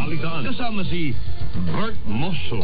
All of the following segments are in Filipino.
Balitaan kasama si Bert Mosso.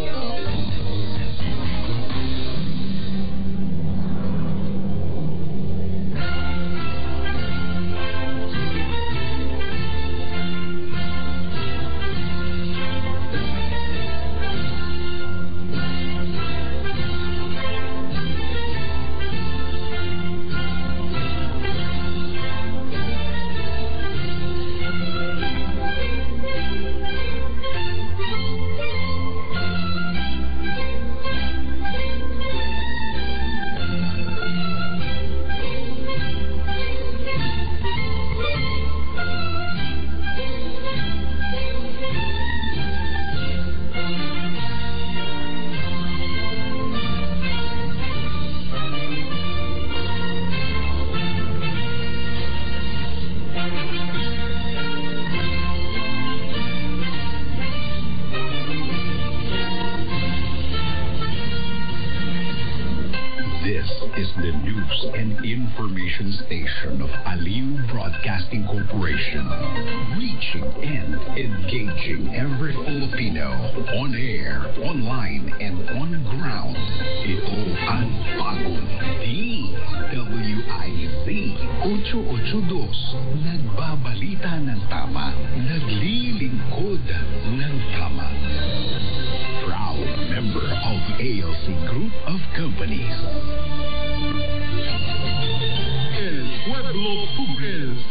is the news and information station of Aliw Broadcasting Corporation. Reaching and engaging every Filipino on air, online, and on ground. Ito ang bagong DWIZ 882. Nagbabalita ng tama, naglilingkod ng tama. Proud member of ALC Group of Companies.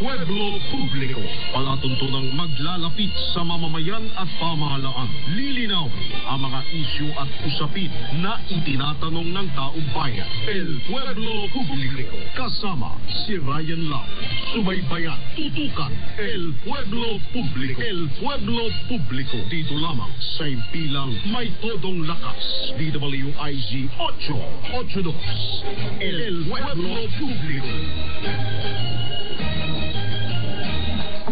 Pueblo Publico, palatuntunang maglalapit sa mamamayan at pamahalaan. Lilinaw ang mga isyu at usapin na itinatanong ng taong bayan. El Pueblo Publico, kasama si Ryan Lau. Subaybayan, tutukan, El Pueblo Publico. El Pueblo Publico, dito lamang sa impilang may todong lakas. DWIZ 882. El Pueblo Publico.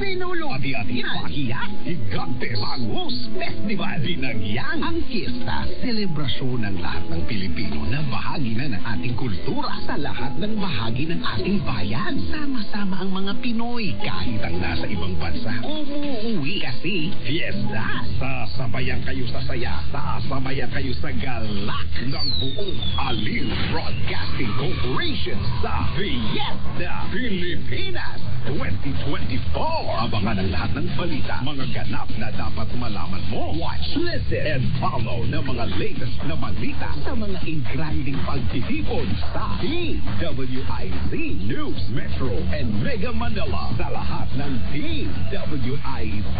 Pinulo Ati-ati Pahiya Gigantes Angus Festival. Binagyang ang fiesta, selebrasyon ng lahat ng Pilipino na bahagi na ng ating kultura sa lahat ng bahagi ng ating bayan. Sama-sama ang mga Pinoy kahit ang nasa ibang bansa. Umuuwi kasi fiesta. Sasabayan kayo sa saya, sasabayan kayo sa galak ng buong Aliw Broadcasting Corporation sa Fiesta Pilipinas 2024. Abangan ang lahat ng balita, mga ganap na dapat malaman mo. Watch, listen, and follow ng mga latest na balita sa mga ingranding pagtitipon sa DWIZ News Metro and Mega Manila. Sa lahat ng DWIZ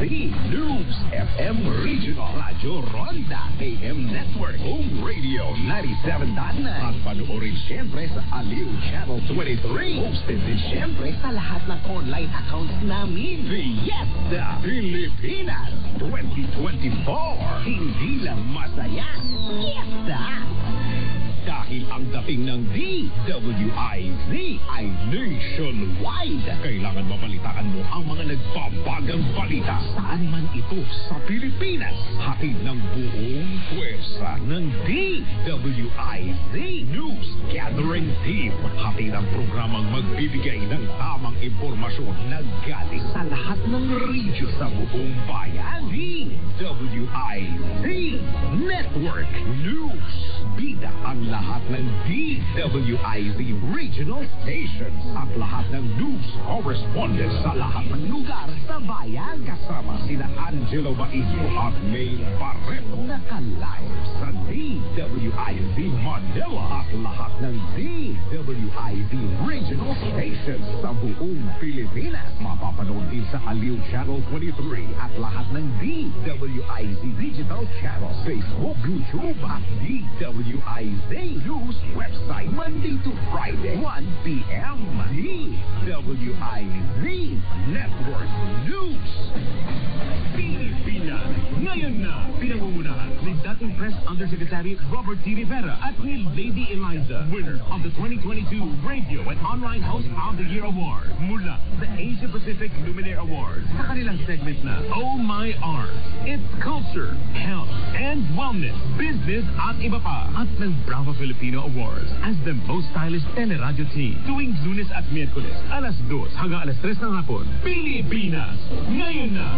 News FM Regional, Radyo Ronda, AM Network, Home Radio 97.9. At panoorin siyempre sa Aliw Channel 23. Hosted din siyempre sa lahat ng online accounts namin. Fiesta Pilipinas 2024. Hindi lang masaya, fiesta. Dahil ang dating ng DWIZ ay nationwide. Kailangan mabalitaan mo ang mga nagbabagang balita saan man ito sa Pilipinas. Hatid ng buong pwersa ng DWIZ News Gathering Team. Hatid ang programang magbibigay ng tamang impormasyon na galing sa lahat ng region sa buong bayan. DWIZ Network News. Bida ang lahat ng DWIZ Regional Stations at lahat ng news correspondents sa lahat ng lugar sa bayan. Kasama sina Angelo Baizio at May Barreto. Naka-live sa DWIZ Manila at lahat ng DWIZ Regional Stations sa buong Pilipinas. Mapapanood din sa Aliw Channel 23 at lahat ng DWIZ Digital Channels, Facebook, YouTube at DWIZ News website, Monday to Friday, 1 p.m. DWIZ Network News. Pilipinas, ngayon na pinangungunahan ni dating Press Undersecretary Robert T. Rivera at ni Lady Eliza, winner of the 2022 Radio and Online Host of the Year Award mula sa Asia Pacific Luminaire Awards sa kanilang segment na Oh My Arts. It's culture, health, and wellness, business at iba pa. At ng Bravo Filipino Awards as the most stylish teleradyo team tuwing Lunes at Miyerkules alas 2 hanggang alas 3 ng hapon. Pilipinas, ngayon na!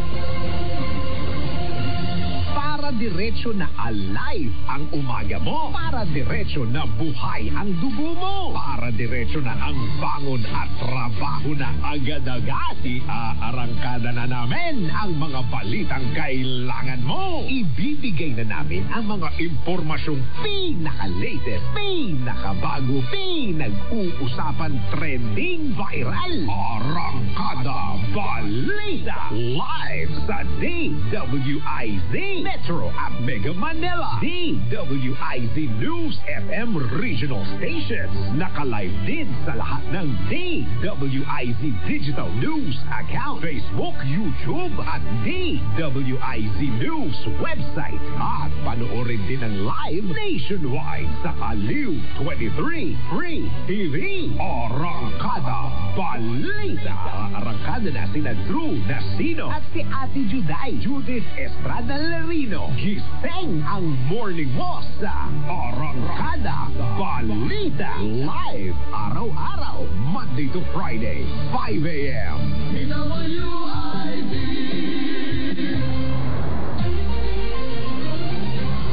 Para diretso na alive ang umaga mo. Para diretso na buhay ang dugo mo. Para diretso na ang bangon at trabaho na agad-agad. Iaarangkada na namin ang mga balitang kailangan mo. Ibibigay na namin ang mga impormasyong pinaka-latest, pinaka-bago, pinag-uusapan, trending, viral. Arangkada Balita live sa DWIZ Metro at Mega Manila. DWIZ News FM regional stations. Naka-live din sa lahat ng DWIZ Digital News account, Facebook, YouTube at DWIZ News website. At panoorin din ang live nationwide sa Aliw 23 Free TV. Arangkada Balita. Arangkada na sina Drew Nasino at si Ate Juday, Judith Estrada Larino. Gising ang morning mo sa Arangkada Balita. Live araw-araw, Monday to Friday, 5 a.m.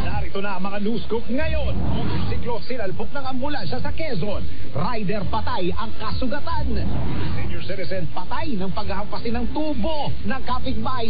Narito na ang mga news scoop ngayon. Motorsiklo sinalpok ng ambulansya sa Quezon. Rider patay ang kasugatan. Senior citizen patay ng paghahampasin ng tubo ng kapitbahay.